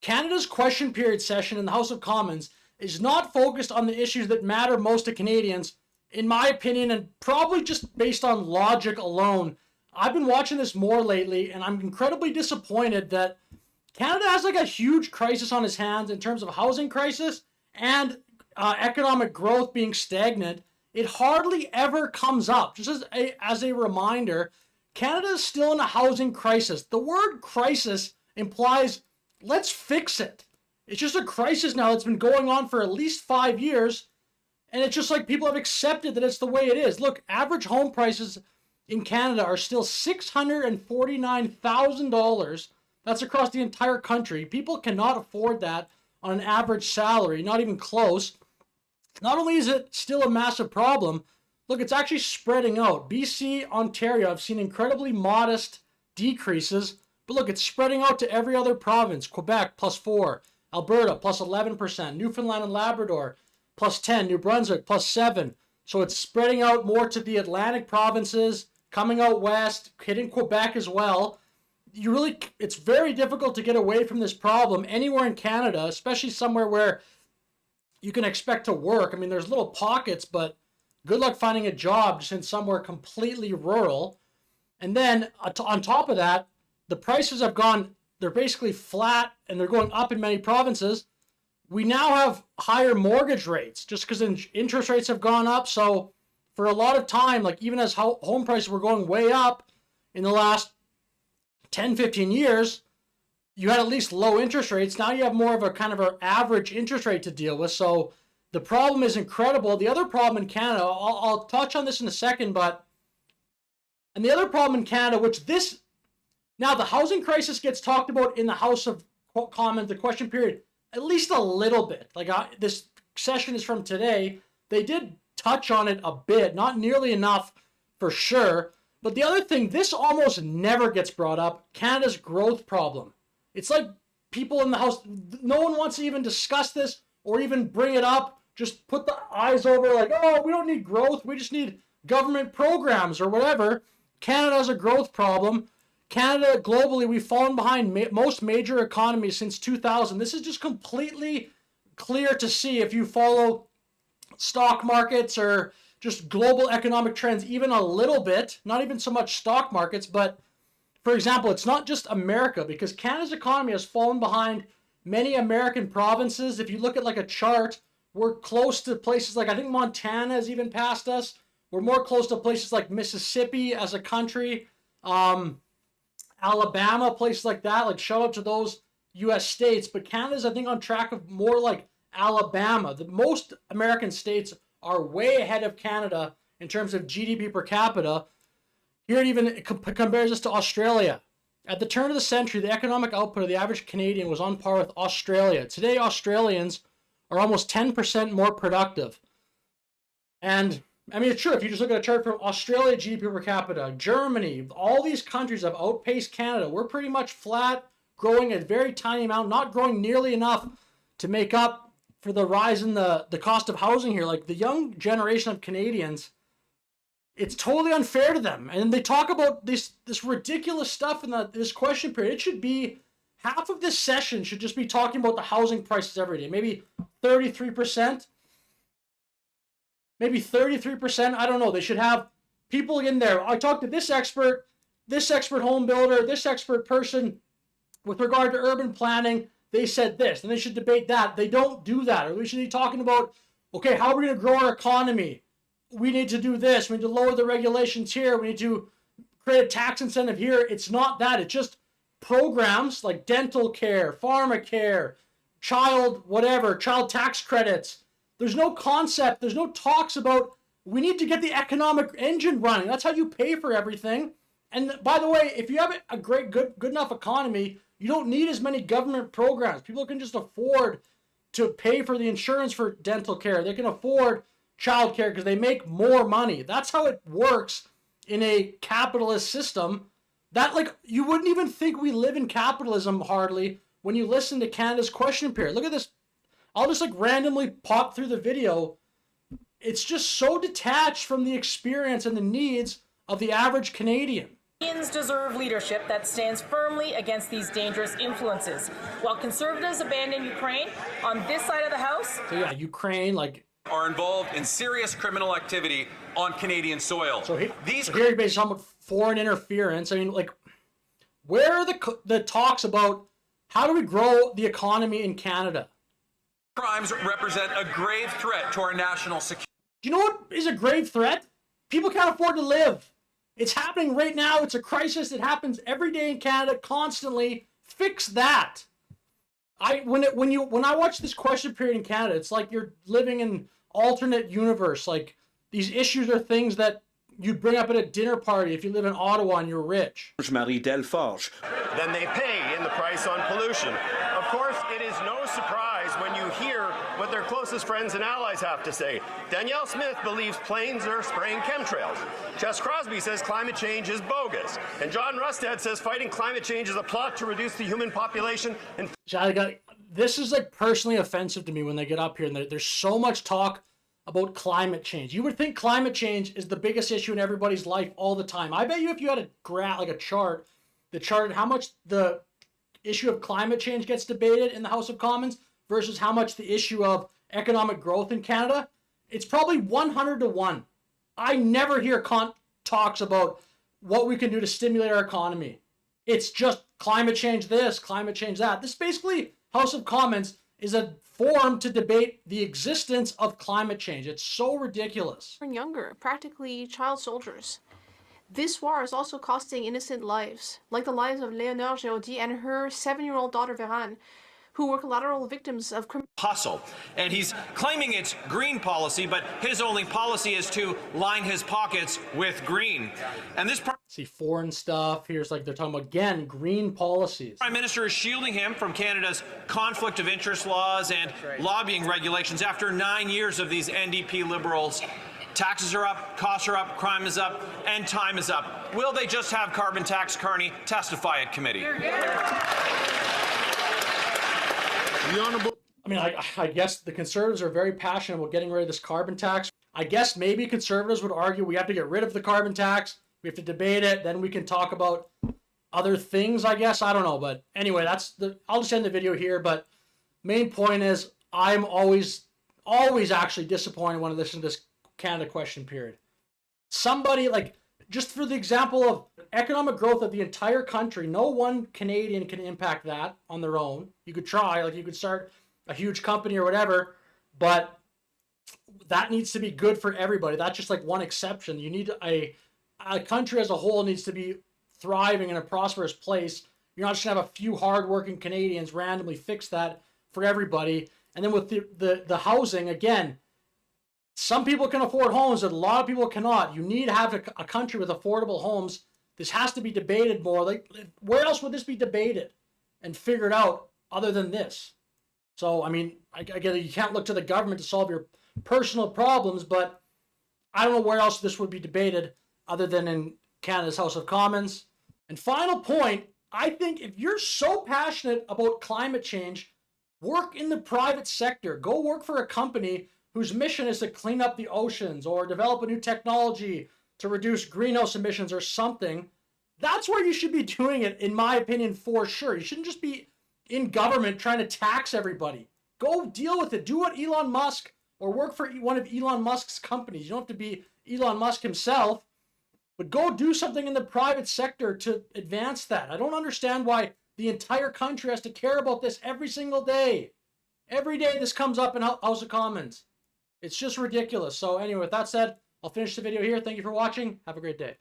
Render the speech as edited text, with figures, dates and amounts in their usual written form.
Canada's question period session in the House of Commons is not focused on the issues that matter most to Canadians, in my opinion, and probably just based on logic alone. I've been watching this more lately, and I'm incredibly disappointed that Canada has like a huge crisis on its hands in terms of housing crisis and economic growth being stagnant. It hardly ever comes up. Just as a reminder, Canada is still in a housing crisis. The word crisis implies let's fix it. It's just a crisis now that's been going on for at least 5 years. And it's just like people have accepted that it's the way it is. Look, average home prices in Canada are still $649,000. That's across the entire country. People cannot afford that on an average salary, not even close. Not only is it still a massive problem, look, it's actually spreading out. BC, Ontario have seen incredibly modest decreases, but look, it's spreading out to every other province. Quebec, +4. Alberta, +11%. Newfoundland and Labrador, +10. New Brunswick, +7. So it's spreading out more to the Atlantic provinces, coming out west, hitting Quebec as well. It's very difficult to get away from this problem anywhere in Canada, especially somewhere where you can expect to work. I mean, there's little pockets, but good luck finding a job just in somewhere completely rural. And then on top of that, the prices have gone, they're basically flat and they're going up in many provinces. We now have higher mortgage rates just because interest rates have gone up. So for a lot of time, like even as home prices were going way up in the last 10, 15 years, you had at least low interest rates. Now you have more of a kind of an average interest rate to deal with. So the problem is incredible. The other problem in Canada, I'll touch on this in a second, and the other problem in Canada, now the housing crisis gets talked about in the House of Commons, the question period, at least a little bit. Like this session is from today. They did touch on it a bit, not nearly enough for sure. But the other thing, this almost never gets brought up, Canada's growth problem. It's like people in the House, no one wants to even discuss this or even bring it up. Just put the eyes over like, oh, we don't need growth. We just need government programs or whatever. Canada has a growth problem. Canada, globally, we've fallen behind most major economies since 2000. This is just completely clear to see if you follow stock markets or just global economic trends even a little bit, not even so much stock markets, but for example, it's not just America because Canada's economy has fallen behind many American provinces. If you look at like a chart, we're close to places like, I think Montana has even passed us. We're more close to places like Mississippi as a country, Alabama, places like that. Like shout out to those U.S. states. But Canada's, I think, on track of more like Alabama. The most American states are way ahead of Canada in terms of GDP per capita. Here it even compares us to Australia. At the turn of the century, the economic output of the average Canadian was on par with Australia. Today, Australians are almost 10% more productive. And I mean, it's true. If you just look at a chart from Australia, GDP per capita, Germany, all these countries have outpaced Canada. We're pretty much flat, growing a very tiny amount, not growing nearly enough to make up for the rise in the cost of housing here. Like the young generation of Canadians, it's totally unfair to them. And they talk about this ridiculous stuff in this question period. It should be, half of this session should just be talking about the housing prices every day. Maybe 33%. Maybe 33%. I don't know. They should have people in there. I talked to this expert home builder, this expert person with regard to urban planning. They said this, and they should debate that. They don't do that. Or we should be talking about, okay, how are we going to grow our economy? We need to do this. We need to lower the regulations here. We need to create a tax incentive here. It's not that. It's just programs like dental care, pharmacare, child tax credits. There's no concept. There's no talks about we need to get the economic engine running. That's how you pay for everything. And by the way, if you have a good enough economy, you don't need as many government programs. People can just afford to pay for the insurance for dental care. They can afford child care because they make more money. That's how it works in a capitalist system. That, like, you wouldn't even think we live in capitalism hardly when you listen to Canada's question period. Look at this. I'll just like randomly pop through the video. It's just so detached from the experience and the needs of the average Canadian. Canadians deserve leadership that stands firmly against these dangerous influences. While Conservatives abandon Ukraine, on this side of the House... So yeah, Ukraine, like... are involved in serious criminal activity on Canadian soil. So here you're basically talking about foreign interference. I mean, like, where are the talks about how do we grow the economy in Canada? Crimes represent a grave threat to our national security. Do you know what is a grave threat? People can't afford to live. It's happening right now. It's a crisis. It happens every day in Canada, constantly. Fix that. When I watch this question period in Canada, it's like you're living in alternate universe. Like, these issues are things that you'd bring up at a dinner party if you live in Ottawa and you're rich. Marie Delforge. Then they pay in the price on pollution. Of course, it is no surprise when you hear what their closest friends and allies have to say. Danielle Smith believes planes are spraying chemtrails. Jess Crosby says climate change is bogus. And John Rustad says fighting climate change is a plot to reduce the human population. And this is like personally offensive to me when they get up here and there's so much talk about climate change. You would think climate change is the biggest issue in everybody's life all the time. I bet you if you had a graph, like a chart, that charted how much the issue of climate change gets debated in the House of Commons versus how much the issue of economic growth in Canada, it's probably 100 to 1. I never hear talks about what we can do to stimulate our economy. It's just climate change this, climate change that. This basically, House of Commons is a forum to debate the existence of climate change. It's so ridiculous. And younger, practically child soldiers. This war is also costing innocent lives, like the lives of Léonore Géaudy and her 7-year-old daughter Vérane, who were collateral victims of criminal hustle. And he's claiming it's green policy, but his only policy is to line his pockets with green. And this see foreign stuff. Here's like they're talking about, again, green policies. Prime Minister is shielding him from Canada's conflict of interest laws and lobbying regulations after 9 years of these NDP Liberals. Taxes are up, costs are up, crime is up, and time is up. Will they just have carbon tax Carney testify at committee? I mean, I guess the Conservatives are very passionate about getting rid of this carbon tax. I guess maybe Conservatives would argue we have to get rid of the carbon tax. We have to debate it. Then we can talk about other things, I guess. I don't know. But anyway, I'll just end the video here. But main point is I'm always actually disappointed when I listen to this Canada question period. Somebody, like, just for the example of economic growth of the entire country, no one Canadian can impact that on their own. You could try, like you could start a huge company or whatever, but that needs to be good for everybody. That's just like one exception. You need a country as a whole needs to be thriving in a prosperous place. You're not just gonna have a few hardworking Canadians randomly fix that for everybody. And then with the housing, again, some people can afford homes, but a lot of people cannot. You need to have a country with affordable homes. This has to be debated more. Like, where else would this be debated and figured out other than this? So, I mean, I get it. You can't look to the government to solve your personal problems, but I don't know where else this would be debated other than in Canada's House of Commons. And final point, I think if you're so passionate about climate change, work in the private sector. Go work for a company whose mission is to clean up the oceans or develop a new technology to reduce greenhouse emissions or something. That's where you should be doing it, in my opinion, for sure. You shouldn't just be in government trying to tax everybody. Go deal with it. Do what Elon Musk, or work for one of Elon Musk's companies. You don't have to be Elon Musk himself, but go do something in the private sector to advance that. I don't understand why the entire country has to care about this every single day. Every day this comes up in House of Commons. It's just ridiculous. So anyway, with that said, I'll finish the video here. Thank you for watching. Have a great day.